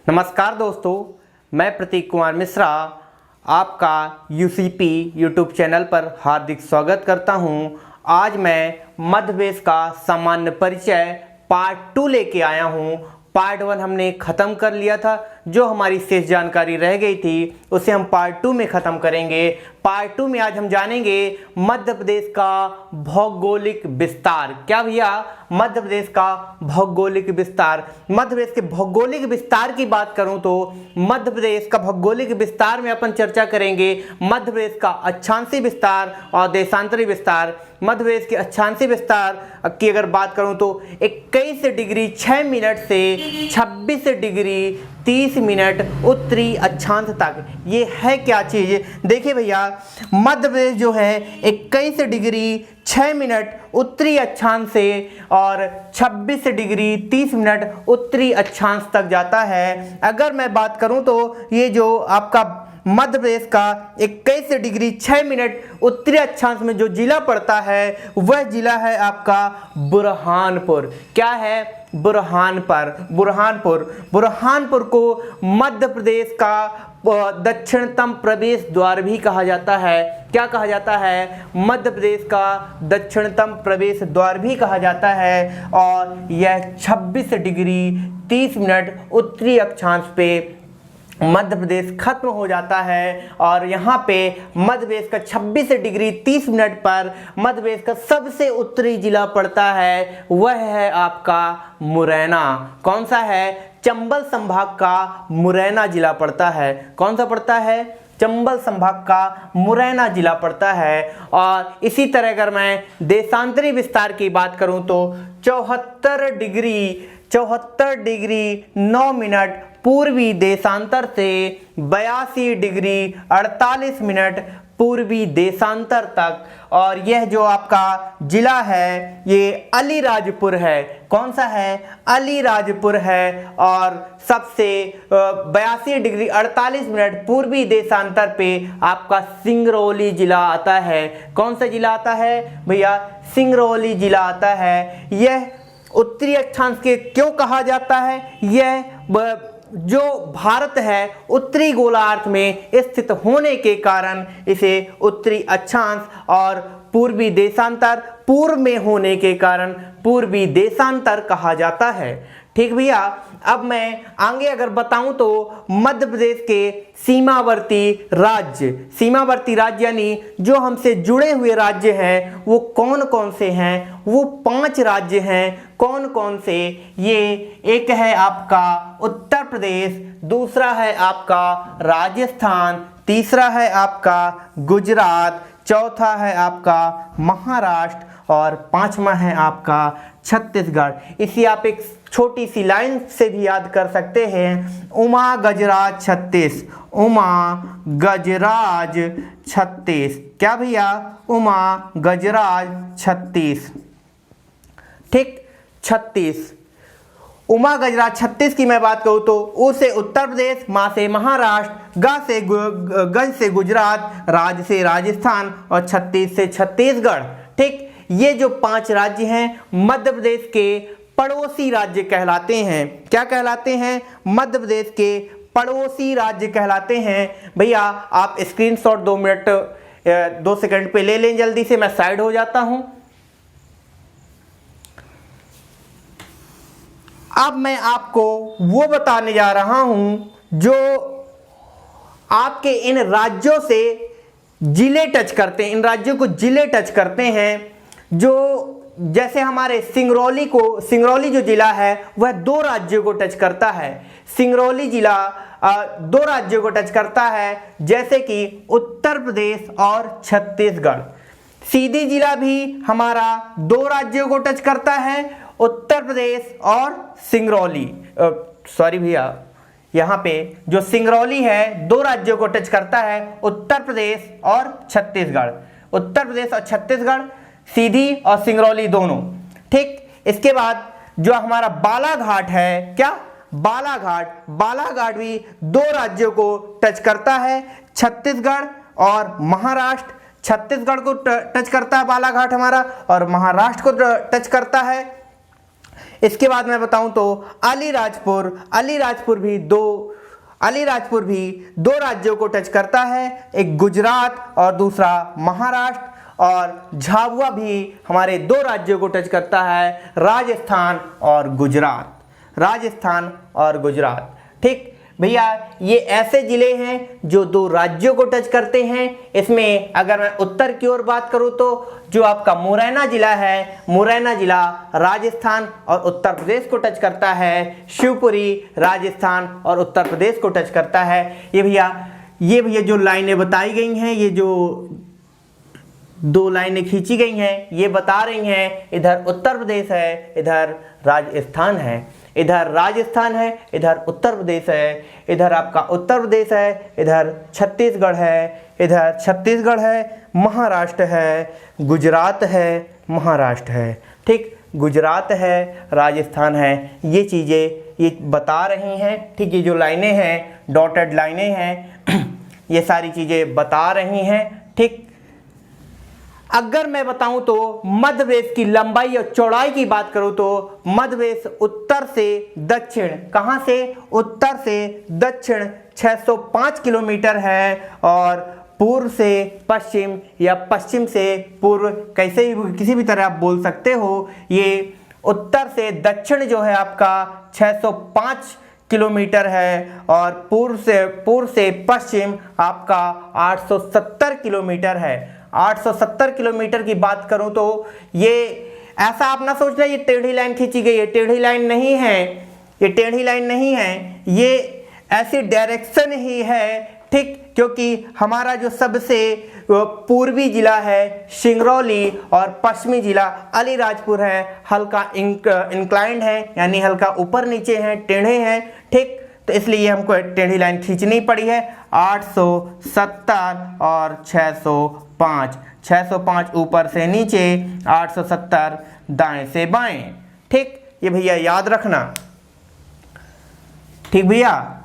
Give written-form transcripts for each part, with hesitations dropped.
नमस्कार दोस्तों, मैं प्रतीक कुमार मिश्रा आपका यूसीपी यूट्यूब चैनल पर हार्दिक स्वागत करता हूं। आज मैं मध्य प्रदेश का सामान्य परिचय पार्ट 2 लेके आया हूं। पार्ट 1 हमने ख़त्म कर लिया था, जो हमारी शेष जानकारी रह गई थी उसे हम पार्ट 2 में ख़त्म करेंगे। पार्ट 2 में आज हम जानेंगे मध्य प्रदेश का भौगोलिक विस्तार। क्या भैया? मध्य प्रदेश का भौगोलिक विस्तार। मध्य प्रदेश के भौगोलिक विस्तार की बात करूं तो मध्य प्रदेश का भौगोलिक विस्तार में अपन चर्चा करेंगे मध्य प्रदेश का अक्षांशीय विस्तार और देशांतरी विस्तार। मध्य प्रदेश के अक्षांशीय विस्तार की अगर बात करूं तो 21 डिग्री 6 मिनट से 26 डिग्री 30 मिनट उत्तरी अक्षांश तक। ये है क्या चीज़? देखिए भैया, मध्य प्रदेश जो है 21 डिग्री 6 मिनट उत्तरी अक्षांश से और 26 डिग्री 30 मिनट उत्तरी अक्षांश तक जाता है। अगर मैं बात करूं तो ये जो आपका मध्य प्रदेश का 21 डिग्री 6 मिनट उत्तरी अक्षांश में जो जिला पड़ता है वह जिला है आपका बुरहानपुर। क्या है? बुरहानपुर को मध्य प्रदेश का दक्षिणतम प्रवेश द्वार भी कहा जाता है। क्या कहा जाता है? मध्य प्रदेश का दक्षिणतम प्रवेश द्वार भी कहा जाता है। और यह 26 डिग्री 30 मिनट उत्तरी अक्षांश पे मध्य प्रदेश खत्म हो जाता है। और यहाँ पे मध्य प्रदेश का 26 डिग्री 30 मिनट पर मध्य प्रदेश का सबसे उत्तरी जिला पड़ता है, वह है आपका मुरैना। कौन सा है? चंबल संभाग का मुरैना जिला पड़ता है। कौन सा पड़ता है? चंबल संभाग का मुरैना जिला पड़ता है। और इसी तरह अगर मैं देशांतरी विस्तार की बात करूं तो 74 डिग्री 9 मिनट पूर्वी देशांतर से 82 डिग्री 48 मिनट पूर्वी देशांतर तक। और यह जो आपका जिला है ये अलीराजपुर है। कौन सा है? अलीराजपुर है। और सबसे 82 डिग्री 48 मिनट पूर्वी देशांतर पे आपका सिंगरौली जिला आता है। कौन सा जिला आता है भैया? सिंगरौली जिला आता है। यह उत्तरी अक्षांश के क्यों कहा जाता है? यह जो भारत है उत्तरी गोलार्ध में स्थित होने के कारण इसे उत्तरी अक्षांश और पूर्वी देशांतर पूर्व में होने के कारण पूर्वी देशांतर कहा जाता है। ठीक भैया, अब मैं आगे अगर बताऊं तो मध्य प्रदेश के सीमावर्ती राज्य यानी जो हमसे जुड़े हुए राज्य हैं वो कौन कौन से हैं? वो 5 राज्य हैं। कौन कौन से? ये एक है आपका उत्तर प्रदेश, दूसरा है आपका राजस्थान, तीसरा है आपका गुजरात, चौथा है आपका महाराष्ट्र और 5वां है आपका छत्तीसगढ़। इसी आप एक छोटी सी लाइन से भी याद कर सकते हैं, उमा गजराज छत्तीस। क्या भैया? उमा गजराज छत्तीस। ठीक, 36 उमा गजराज 36 की मैं बात करूँ तो उ से उत्तर प्रदेश, मा से महाराष्ट्र, गज से गुजरात, राज से राजस्थान और 36 से छत्तीसगढ़। ठीक, ये जो 5 राज्य हैं मध्य प्रदेश के पड़ोसी राज्य कहलाते हैं। क्या कहलाते हैं? मध्य प्रदेश के पड़ोसी राज्य कहलाते हैं। भैया आप स्क्रीनशॉट 2 सेकंड पे ले लें, जल्दी से मैं साइड हो जाता हूं। अब मैं आपको वो बताने जा रहा हूं जो आपके इन राज्यों से जिले टच करते हैं, इन राज्यों को जिले टच करते हैं। जो जैसे हमारे सिंगरौली जो जिला है वह 2 राज्यों को टच करता है। सिंगरौली जिला 2 राज्यों को टच करता है, जैसे कि उत्तर प्रदेश और छत्तीसगढ़। सीधी जिला भी हमारा 2 राज्यों को टच करता है, उत्तर प्रदेश और सिंगरौली। सॉरी भैया, यहाँ पे जो सिंगरौली है 2 राज्यों को टच करता है, उत्तर प्रदेश और छत्तीसगढ़। उत्तर प्रदेश और छत्तीसगढ़, सीधी और सिंगरौली दोनों। ठीक, इसके बाद जो हमारा बालाघाट है, क्या? बालाघाट भी 2 राज्यों को टच करता है, छत्तीसगढ़ और महाराष्ट्र। छत्तीसगढ़ को टच करता है बालाघाट हमारा, और महाराष्ट्र को टच करता है। इसके बाद मैं बताऊं तो अलीराजपुर भी दो राज्यों को टच करता है, एक गुजरात और दूसरा महाराष्ट्र। और झाबुआ भी हमारे दो राज्यों को टच करता है, राजस्थान और गुजरात। ठीक भैया, ये ऐसे ज़िले हैं जो दो राज्यों को टच करते हैं। इसमें अगर मैं उत्तर की ओर बात करूं तो जो आपका मुरैना जिला है, मुरैना जिला राजस्थान और उत्तर प्रदेश को टच करता है। शिवपुरी राजस्थान और उत्तर प्रदेश को टच करता है। ये भैया जो लाइनें बताई गई हैं, ये जो दो लाइनें खींची गई हैं, ये बता रही हैं इधर उत्तर प्रदेश है, इधर राजस्थान है। इधर राजस्थान है, इधर उत्तर प्रदेश है। इधर आपका उत्तर प्रदेश है, इधर छत्तीसगढ़ है, महाराष्ट्र है, गुजरात है, महाराष्ट्र है। ठीक, गुजरात है, राजस्थान है। ये चीज़ें ये बता रही हैं। ठीक, ये जो लाइनें हैं, डॉटेड लाइनें हैं, ये सारी चीज़ें बता रही हैं। ठीक, अगर मैं बताऊं तो मध्य प्रदेश की लंबाई और चौड़ाई की बात करूं तो मध्य प्रदेश उत्तर से दक्षिण, कहां से? उत्तर से दक्षिण 605 किलोमीटर है, और पूर्व से पश्चिम या पश्चिम से पूर्व, कैसे भी किसी भी तरह आप बोल सकते हो। ये उत्तर से दक्षिण जो है आपका 605 किलोमीटर है, और पूर्व से पश्चिम आपका 870 किलोमीटर है। 870 किलोमीटर की बात करूं तो ये ऐसा आप ना सोचना ये टेढ़ी लाइन खींची गई है, टेढ़ी लाइन नहीं है, ये टेढ़ी लाइन नहीं है, ये ऐसी डायरेक्शन ही है। ठीक, क्योंकि हमारा जो सबसे पूर्वी जिला है सिंगरौली और पश्चिमी जिला अलीराजपुर है, हल्का इंक्लाइंड है, यानी हल्का ऊपर नीचे हैं, टेढ़े हैं। ठीक, तो इसलिए हमको टेढ़ी लाइन खींचनी पड़ी है। 870 और 605 ऊपर से नीचे, 870 दाएं से बाएं। ठीक, ये भैया याद रखना। ठीक भैया,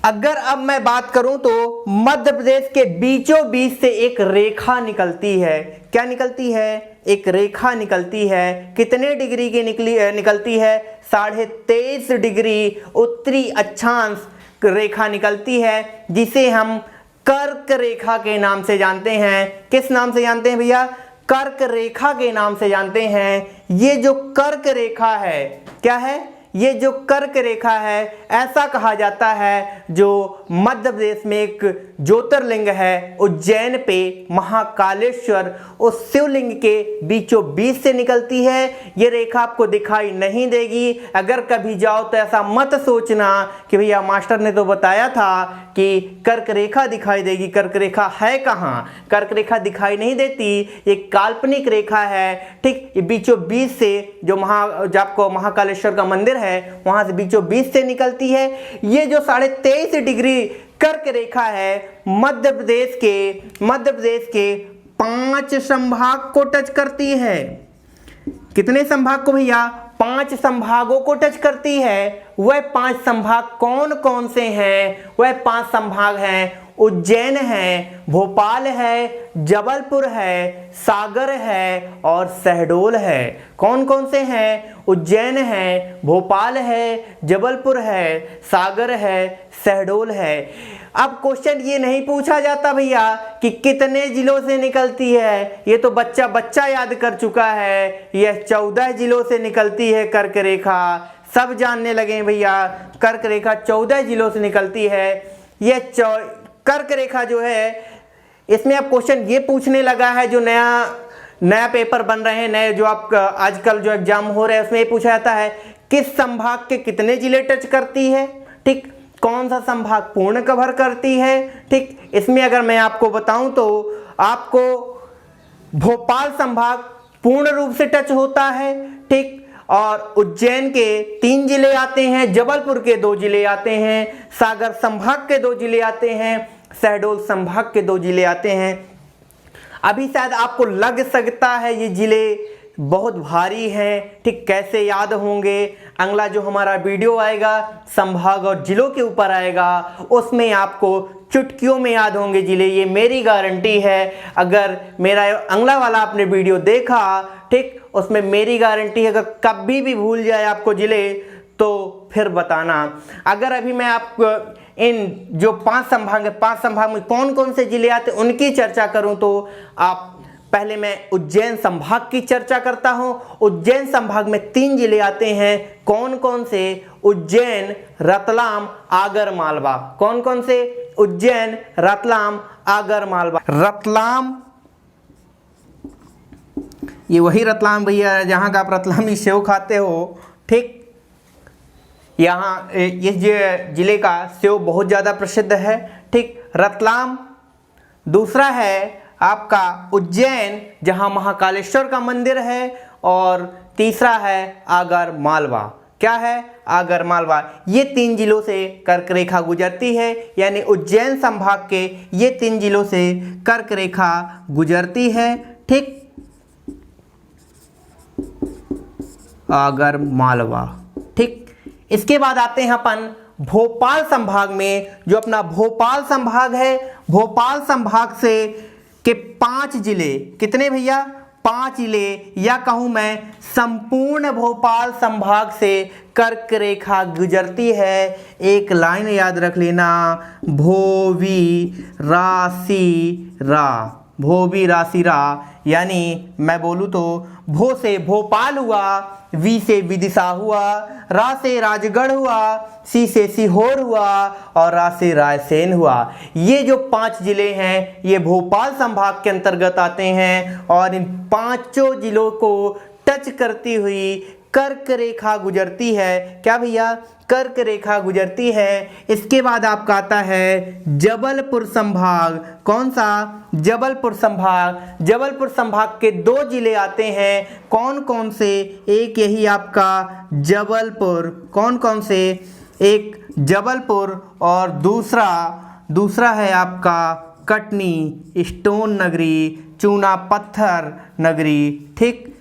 अगर अब मैं बात करूं तो मध्य प्रदेश के बीचों बीच से एक रेखा निकलती है। क्या निकलती है? एक रेखा निकलती है। कितने डिग्री की निकलती है? 23.5 डिग्री उत्तरी अक्षांश रेखा निकलती है, जिसे हम कर्क रेखा के नाम से जानते हैं। किस नाम से जानते हैं भैया? कर्क रेखा के नाम से जानते हैं। ये जो कर्क रेखा है, क्या है? ये जो कर्क रेखा है, ऐसा कहा जाता है, जो मध्य प्रदेश में एक ज्योतिर्लिंग है उज्जैन पे, महाकालेश्वर, उस शिवलिंग के बीचों बीच से निकलती है। ये रेखा आपको दिखाई नहीं देगी। अगर कभी जाओ तो ऐसा मत सोचना कि भैया मास्टर ने तो बताया था कि कर्क रेखा दिखाई देगी। कर्क रेखा है कहाँ? कर्क रेखा दिखाई नहीं देती, ये काल्पनिक रेखा है। ठीक, ये बीचों बीच से जो आपको महाकालेश्वर का मंदिर है वहां से बीचों बीच से निकलती है। ये जो 23.5 डिग्री कर्क रेखा है, मध्य प्रदेश के 5 संभाग को टच करती है। कितने संभाग को भैया? 5 संभागों को टच करती है। वह 5 संभाग कौन कौन से हैं? वह 5 संभाग हैं उज्जैन है, भोपाल है, जबलपुर है, सागर है और शहडोल है। कौन कौन से हैं? उज्जैन है, भोपाल है, जबलपुर है, सागर है, शहडोल है। अब क्वेश्चन ये नहीं पूछा जाता भैया कि कितने जिलों से निकलती है, ये तो बच्चा याद कर चुका है। यह 14 जिलों से निकलती है कर्क रेखा। सब जानने लगे भैया, कर्क रेखा 14 जिलों से निकलती है। यह कर्क रेखा जो है, इसमें अब क्वेश्चन ये पूछने लगा है, जो नया पेपर बन रहे हैं, नए जो आप आजकल जो एग्जाम हो रहे हैं, उसमें ये पूछा जाता है किस संभाग के कितने जिले टच करती है। ठीक, कौन सा संभाग पूर्ण कवर करती है। ठीक, इसमें अगर मैं आपको बताऊं तो आपको भोपाल संभाग पूर्ण रूप से टच होता है। ठीक, और उज्जैन के 3 जिले आते हैं, जबलपुर के 2 जिले आते हैं, सागर संभाग के 2 जिले आते हैं, शहडोल संभाग के 2 जिले आते हैं। अभी शायद आपको लग सकता है ये जिले बहुत भारी हैं। ठीक, कैसे याद होंगे? अगला जो हमारा वीडियो आएगा संभाग और जिलों के ऊपर आएगा, उसमें आपको चुटकियों में याद होंगे जिले। ये मेरी गारंटी है। अगर मेरा अगला वाला आपने वीडियो देखा ठीक, उसमें मेरी गारंटी है, अगर कभी भी भूल जाए आपको जिले तो फिर बताना। अगर अभी मैं आपको इन जो 5 संभाग है, 5 संभाग में कौन कौन से जिले आते हैं उनकी चर्चा करूं तो आप पहले मैं उज्जैन संभाग की चर्चा करता हूं। उज्जैन संभाग में 3 जिले आते हैं, कौन कौन से? उज्जैन, रतलाम, आगर मालवा। कौन कौन से? उज्जैन, रतलाम, आगर मालवा। रतलाम, ये वही रतलाम भैया जहां का आप रतलामी सेव खाते हो, ठीक। यहाँ इस जिले का सेव बहुत ज़्यादा प्रसिद्ध है, ठीक, रतलाम। दूसरा है आपका उज्जैन जहाँ महाकालेश्वर का मंदिर है, और तीसरा है आगर मालवा। क्या है? आगर मालवा। ये 3 जिलों से कर्क रेखा गुजरती है, यानी उज्जैन संभाग के ये 3 जिलों से कर्क रेखा गुजरती है, ठीक। आगर मालवा, ठीक। इसके बाद आते हैं अपन भोपाल संभाग में। जो अपना भोपाल संभाग है, भोपाल संभाग से के 5 जिले, कितने भैया? 5 जिले, या कहूं मैं संपूर्ण भोपाल संभाग से कर्क रेखा गुजरती है। एक लाइन याद रख लेना, भोवी राशि रा, भोवी राशि रा, यानी मैं बोलूं तो भो से भोपाल हुआ, वी से विदिशा हुआ, रा से राजगढ़ हुआ, सी से सीहोर हुआ, और रा से रायसेन हुआ। ये जो 5 जिले हैं ये भोपाल संभाग के अंतर्गत आते हैं, और इन 5 जिलों को टच करती हुई कर्क रेखा गुजरती है। क्या भैया? कर्क रेखा गुजरती है। इसके बाद आपका आता है जबलपुर संभाग। कौन सा? जबलपुर संभाग। जबलपुर संभाग के 2 जिले आते हैं, कौन कौन से? एक यही आपका जबलपुर, कौन कौन से? एक जबलपुर, और दूसरा है आपका कटनी, स्टोन नगरी, चूना पत्थर नगरी, ठीक।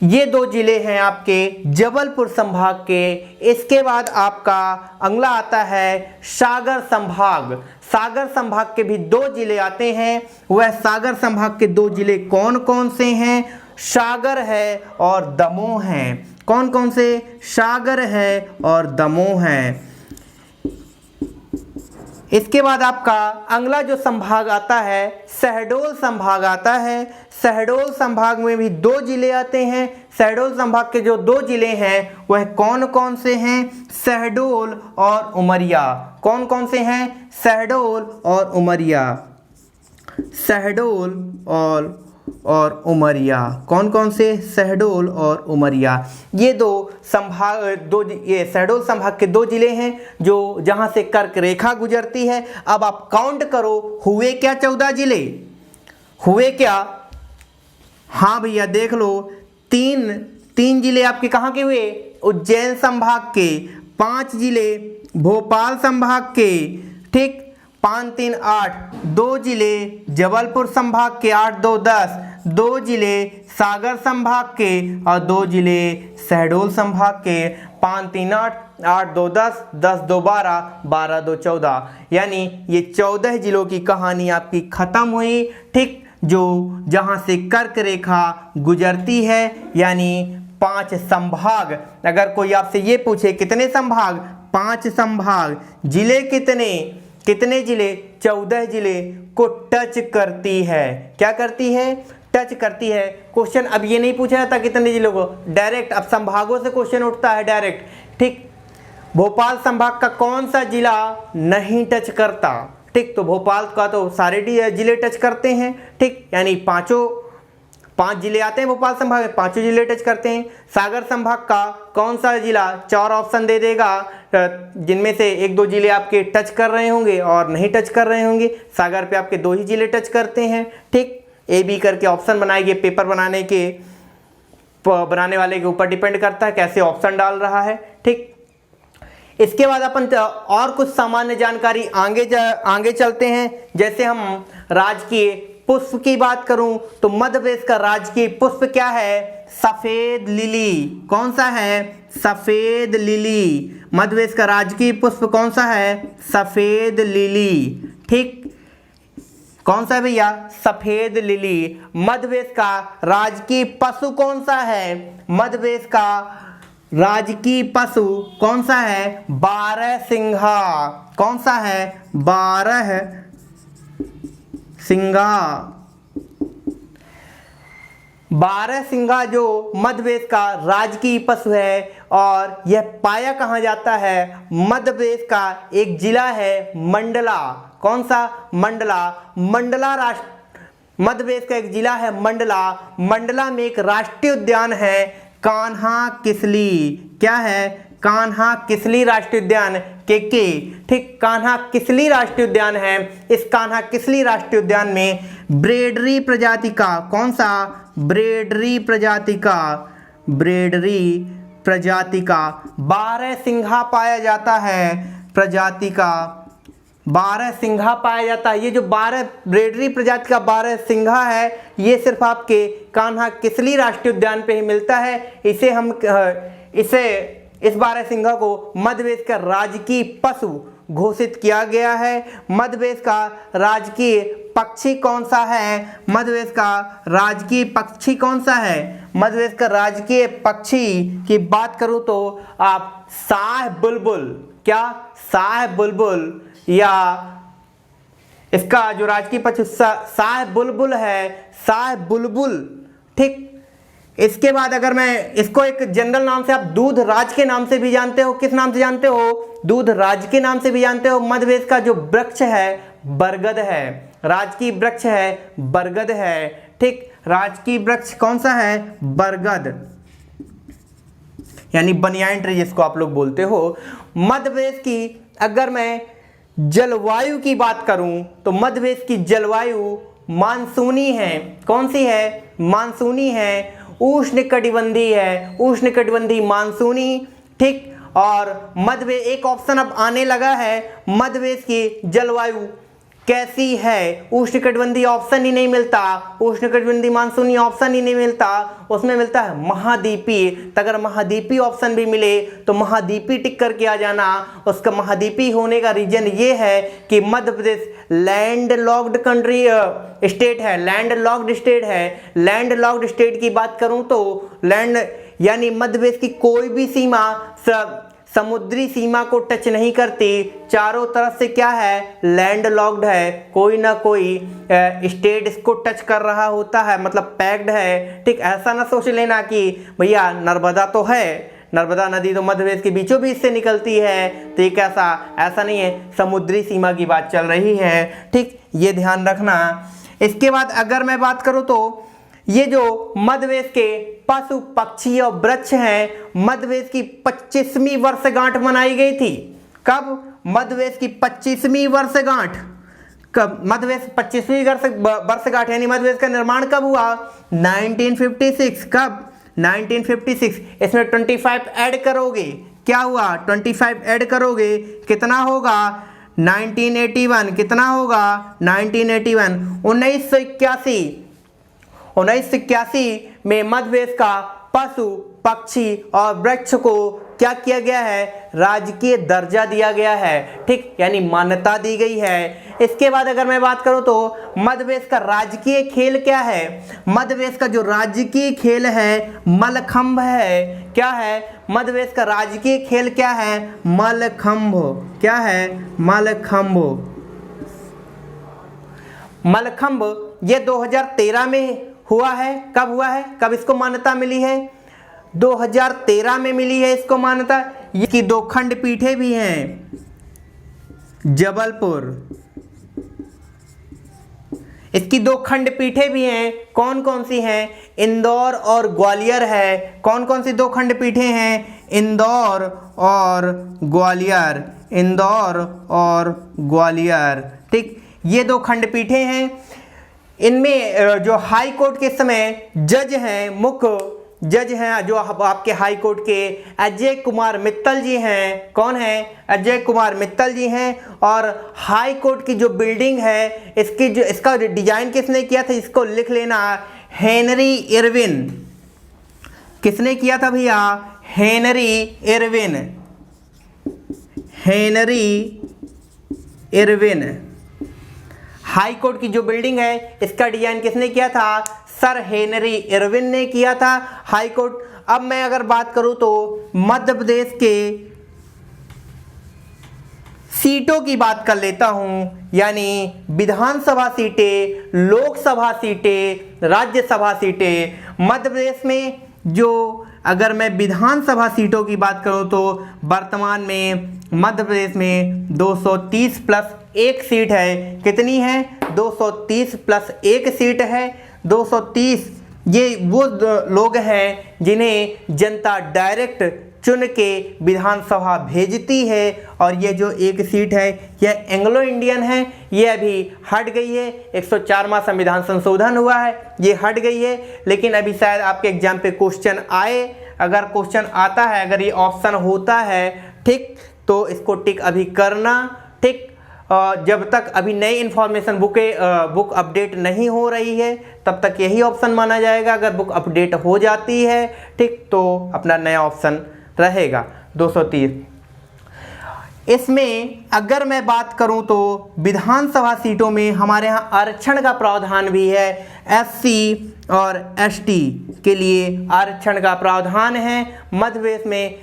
ये 2 जिले हैं आपके जबलपुर संभाग के। इसके बाद आपका अगला आता है सागर संभाग। सागर संभाग के भी 2 जिले आते हैं। वह सागर संभाग के 2 जिले कौन कौन से हैं? सागर है और दमोह है। कौन कौन से? सागर है और दमोह है। इसके बाद आपका अगला जो संभाग आता है शहडोल संभाग आता है। शहडोल संभाग में भी 2 जिले आते हैं। शहडोल संभाग के जो 2 जिले हैं वह कौन कौन से हैं? शहडोल और उमरिया। कौन कौन से हैं? शहडोल और उमरिया। शहडोल और उमरिया। कौन कौन से? शहडोल और उमरिया। ये 2 संभाग, ये शहडोल संभाग के 2 जिले हैं जो जहां से कर्क रेखा गुजरती है। अब आप काउंट करो, हुए क्या 14 जिले? हुए क्या? हाँ भैया देख लो, 3 जिले आपके कहाँ के हुए? उज्जैन संभाग के। 5 जिले भोपाल संभाग के, ठीक। 5 3 8, 2 जिले जबलपुर संभाग के, 8 2 10, 2 जिले सागर संभाग के और 2 जिले शहडोल संभाग के। 5 3 8, 8 2 10, 10 2 12, 12 2 14, यानी ये 14 जिलों की कहानी आपकी खत्म हुई, ठीक। जो जहां से कर्क रेखा गुजरती है, यानी 5 संभाग। अगर कोई आपसे ये पूछे कितने संभाग? 5 संभाग। जिले कितने जिले? 14 जिले को टच करती है। क्या करती है? टच करती है। क्वेश्चन अब ये नहीं पूछा जाता कितने जिलों को, डायरेक्ट अब संभागों से क्वेश्चन उठता है डायरेक्ट, ठीक। भोपाल संभाग का कौन सा जिला नहीं टच करता? ठीक, तो भोपाल का तो सारे जिले टच करते हैं, ठीक। यानी 5 जिले आते हैं भोपाल संभाग में, 5 जिले टच करते हैं। सागर संभाग का कौन सा जिला? 4 ऑप्शन दे देगा, जिनमें से 1-2 जिले आपके टच कर रहे होंगे और नहीं टच कर रहे होंगे। सागर पे आपके 2 ही जिले टच करते हैं, ठीक। ए बी करके ऑप्शन बनाएंगे। पेपर बनाने वाले के ऊपर डिपेंड करता है कैसे ऑप्शन डाल रहा है, ठीक। इसके बाद अपन और कुछ सामान्य जानकारी आगे चलते हैं। जैसे हम राजकीय पुष्प की बात करूं तो मध्य प्रदेश का राजकीय पुष्प क्या है? सफेद लिली। कौन सा है? सफेद लिली। मध्य प्रदेश का राजकीय पुष्प कौन सा है? सफेद लिली, ठीक। कौन सा है भैया? सफेद लिली। मध्य प्रदेश का राजकीय पशु कौन सा है? मध्य प्रदेश का राजकीय पशु कौन सा है? बारहसिंघा। कौन सा है? बारहसिंघा। बारहसिंघा जो मध्य प्रदेश का राजकीय पशु है, और यह पाया कहाँ जाता है? मध्य प्रदेश का एक जिला है मंडला। कौन सा? मंडला। मंडला मध्य प्रदेश का एक जिला है मंडला। मंडला में एक राष्ट्रीय उद्यान है कान्हा किसली। क्या है? कान्हा किसली राष्ट्रीय उद्यान के। ठीक, कान्हा किसली राष्ट्रीय उद्यान है। इस कान्हा किसली राष्ट्रीय उद्यान में ब्रेडरी प्रजाति का, कौन सा? ब्रेडरी प्रजाति का, ब्रेडरी प्रजाति का बारहसिंघा पाया जाता है। प्रजाति का बारहसिंघा पाया जाता है। ये जो ब्रेडरी प्रजाति का बारहसिंघा है, ये सिर्फ आपके कान्हा किसली राष्ट्रीय उद्यान पे ही मिलता है। इस बारहसिंघा को मध्य प्रदेश का राजकीय पशु घोषित किया गया है। मध्य प्रदेश का राजकीय पक्षी कौन सा है? मध्य प्रदेश का राजकीय पक्षी कौन सा है? मध्य प्रदेश का राजकीय पक्षी की बात करूं तो आप साह बुलबुल। क्या? साह बुलबुल, या इसका जो राजकीय पक्षी साह बुलबुल है, साह बुलबुल। ठीक, इसके बाद अगर मैं इसको एक जनरल नाम से आप दूध राज के नाम से भी जानते हो। किस नाम से जानते हो? दूध राज के नाम से भी जानते हो। मध्य प्रदेश का जो वृक्ष है बरगद है। राजकीय वृक्ष है बरगद है। ठीक, राजकीय वृक्ष कौन सा है? बरगद, यानी बनियान ट्री जिसको आप लोग बोलते हो। मध्य प्रदेश की अगर मैं जलवायु की बात करूं तो मध्य प्रदेश की जलवायु मानसूनी है। कौन सी है? मानसूनी है। उष्णकटिबंधीय है, उष्णकटिबंधीय मानसूनी। ठीक, और मध्य प्रदेश एक ऑप्शन अब आने लगा है, मध्य प्रदेश की जलवायु कैसी है? उष्णकटिबंधीय ऑप्शन ही नहीं मिलता, उष्णकटिबंधीय मानसूनी ऑप्शन ही नहीं मिलता, उसमें मिलता है महाद्वीपीय। तो अगर महाद्वीपीय ऑप्शन भी मिले तो महाद्वीपीय टिक करके आ जाना। उसका महाद्वीपीय होने का रीजन ये है कि Madhya Pradesh land locked country state है, लैंड लॉक्ड स्टेट है। लैंड लॉक्ड स्टेट की बात करूं तो लैंड यानी मध्य प्रदेश की कोई भी सीमा समुद्री सीमा को टच नहीं करती। चारों तरफ से क्या है? लैंड लॉक्ड है। कोई ना कोई स्टेट इसको टच कर रहा होता है, मतलब पैक्ड है। ठीक, ऐसा ना सोच लेना कि भैया नर्मदा तो है, नर्मदा नदी तो मध्य प्रदेश के बीचों बीच से निकलती है, तो ये कैसा? ऐसा नहीं है, समुद्री सीमा की बात चल रही है। ठीक, ये ध्यान रखना। इसके बाद अगर मैं बात करूं तो ये जो मध्य प्रदेश के पशु पक्षी और वृक्ष हैं, मध्य प्रदेश की 25वीं वर्षगांठ मनाई गई थी। कब? मध्य प्रदेश की 25वीं वर्षगांठ। कब? मध्य प्रदेश 25वीं वर्षगांठ यानी मध्य प्रदेश का निर्माण कब हुआ? 1956। कब? 1956। इसमें 25 ऐड करोगे, क्या हुआ? 25 ऐड करोगे, कितना होगा? 1981। कितना होगा? 1981। 1981 में मध्य प्रदेश का पशु पक्षी और वृक्ष को क्या किया गया है? राजकीय दर्जा दिया गया है। ठीक, यानी मान्यता दी गई है। इसके बाद अगर मैं बात करूं तो मध्य प्रदेश का राजकीय खेल क्या है? मध्य प्रदेश का जो राजकीय खेल है मलखंभ है। क्या है? मध्य प्रदेश का राजकीय खेल क्या है? मलखंभ। क्या है? मलखंभ। मलखंभ ये 2013 में हुआ है। कब हुआ है? कब इसको मान्यता मिली है? 2013 में मिली है इसको मान्यता। इसकी 2 खंडपीठें भी हैं, जबलपुर। इसकी 2 खंडपीठें भी हैं। कौन कौन सी हैं? इंदौर और ग्वालियर है। कौन कौन सी 2 खंडपीठें हैं? इंदौर और ग्वालियर। इंदौर और ग्वालियर। ठीक, ये 2 खंडपीठें हैं। इनमें जो हाई कोर्ट के समय जज हैं, मुख्य जज हैं जो आपके हाई कोर्ट के अजय कुमार मित्तल जी हैं। कौन हैं? अजय कुमार मित्तल जी हैं। और हाई कोर्ट की जो बिल्डिंग है इसका डिजाइन किसने किया था? इसको लिख लेना, हेनरी इरविन। किसने किया था भैया? Henry Irwin. Henry Irwin. High court की जो बिल्डिंग है इसका डिजाइन किसने किया था? सर हेनरी इरविन ने किया था हाई कोर्ट। अब मैं अगर बात करूं तो मध्य प्रदेश के सीटों की बात कर लेता हूं, यानी विधानसभा सीटें, लोकसभा सीटें, राज्यसभा सीटें। मध्य प्रदेश में जो अगर मैं विधानसभा सीटों की बात करूं तो वर्तमान में मध्य प्रदेश में 230 प्लस 1 सीट है। कितनी है? 230 प्लस 1 सीट है। 230 ये वो लोग हैं जिन्हें जनता डायरेक्ट चुन के विधानसभा भेजती है। और ये जो 1 सीट है यह एंग्लो इंडियन है, ये अभी हट गई है। 104वां संविधान संशोधन हुआ है, ये हट गई है। लेकिन अभी शायद आपके एग्जाम पे क्वेश्चन आए, अगर क्वेश्चन आता है, अगर ये ऑप्शन होता है, ठीक, तो इसको टिक अभी करना, ठीक। जब तक अभी नई इन्फॉर्मेशन बुक अपडेट नहीं हो रही है तब तक यही ऑप्शन माना जाएगा। अगर बुक अपडेट हो जाती है, ठीक, तो अपना नया ऑप्शन रहेगा 230। इसमें अगर मैं बात करूं तो विधानसभा सीटों में हमारे यहाँ आरक्षण का प्रावधान भी है। SC और ST के लिए आरक्षण का प्रावधान है। मध्य प्रदेश में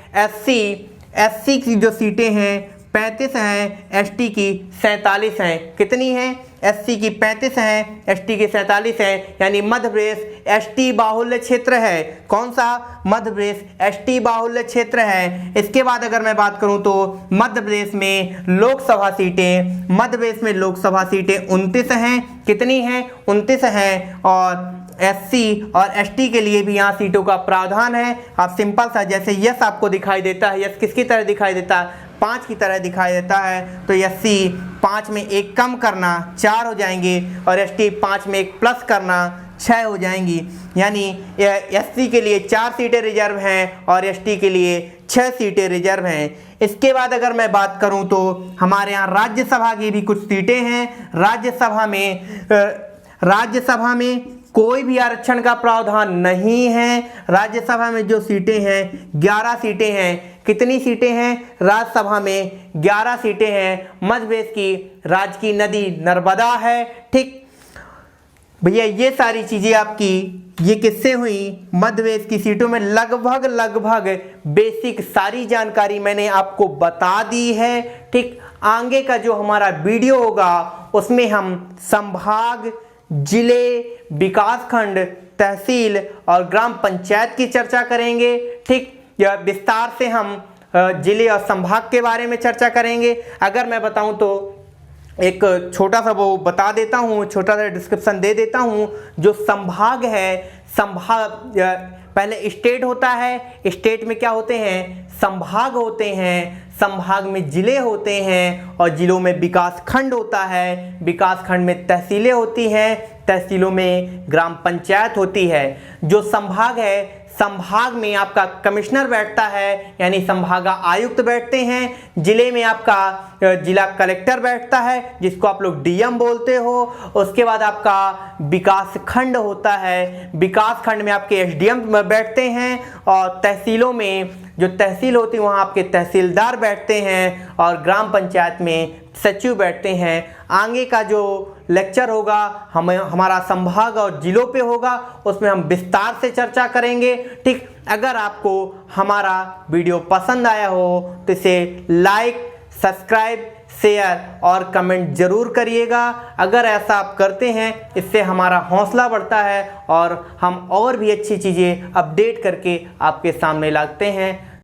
SC की जो सीटें हैं 35 हैं, ST की 47 हैं। कितनी हैं? SC की 35 हैं, ST की 47 हैं, यानी मध्य प्रदेश ST बाहुल्य क्षेत्र है। कौन सा? मध्य प्रदेश ST बाहुल्य क्षेत्र है। इसके बाद अगर मैं बात करूं तो मध्य प्रदेश में लोकसभा सीटें, मध्य प्रदेश में लोकसभा सीटें 29 हैं। कितनी हैं? 29 हैं। और SC और ST के लिए भी यहाँ सीटों का प्रावधान है। आप सिंपल सा, जैसे यस आपको दिखाई देता है, यस किसकी तरह दिखाई देता है? 5 की तरह दिखाई देता है। तो SC 5 में 1 कम करना 4 हो जाएंगे, और ST 5 में 1 प्लस करना 6 हो जाएंगी। यानी SC के लिए 4 सीटें रिजर्व हैं और ST के लिए 6 सीटें रिजर्व हैं। इसके बाद अगर मैं बात करूं तो हमारे यहाँ राज्यसभा की भी कुछ सीटें हैं। राज्यसभा में कोई भी आरक्षण का प्रावधान नहीं है। राज्यसभा में जो सीटें हैं 11 सीटें हैं। कितनी सीटें हैं? राज्यसभा में 11 सीटें हैं। मध्य प्रदेश की राज्य की नदी नर्मदा है, ठीक भैया। ये सारी चीजें आपकी ये किससे हुई? मध्य प्रदेश की सीटों में लगभग बेसिक सारी जानकारी मैंने आपको बता दी है, ठीक। आगे का जो हमारा वीडियो होगा उसमें हम संभाग, जिले, विकासखंड, तहसील और ग्राम पंचायत की चर्चा करेंगे, ठीक। यह विस्तार से हम जिले और संभाग के बारे में चर्चा करेंगे। अगर मैं बताऊं तो एक छोटा सा वो बता देता हूं, छोटा सा डिस्क्रिप्शन दे देता हूं। जो संभाग है, संभाग पहले स्टेट होता है। स्टेट में क्या होते हैं? संभाग होते हैं। संभाग में जिले होते हैं और जिलों में विकास खंड होता है। विकास खंड में तहसीलें होती हैं। तहसीलों में ग्राम पंचायत होती है। जो संभाग है, संभाग में आपका कमिश्नर बैठता है, यानी संभागा आयुक्त बैठते हैं। जिले में आपका जिला कलेक्टर बैठता है, जिसको आप लोग DM बोलते हो। उसके बाद आपका विकास खंड होता है। विकास खंड में आपके SDM बैठते हैं। और तहसीलों में जो तहसील होती है वहाँ आपके तहसीलदार बैठते हैं। और ग्राम पंचायत में सचिव बैठते हैं। आगे का जो लेक्चर होगा हमारा संभाग और जिलों पे होगा, उसमें हम विस्तार से चर्चा करेंगे, ठीक। अगर आपको हमारा वीडियो पसंद आया हो तो इसे लाइक, सब्सक्राइब, शेयर और कमेंट जरूर करिएगा। अगर ऐसा आप करते हैं इससे हमारा हौसला बढ़ता है और हम और भी अच्छी चीज़ें अपडेट करके आपके सामने लाते हैं।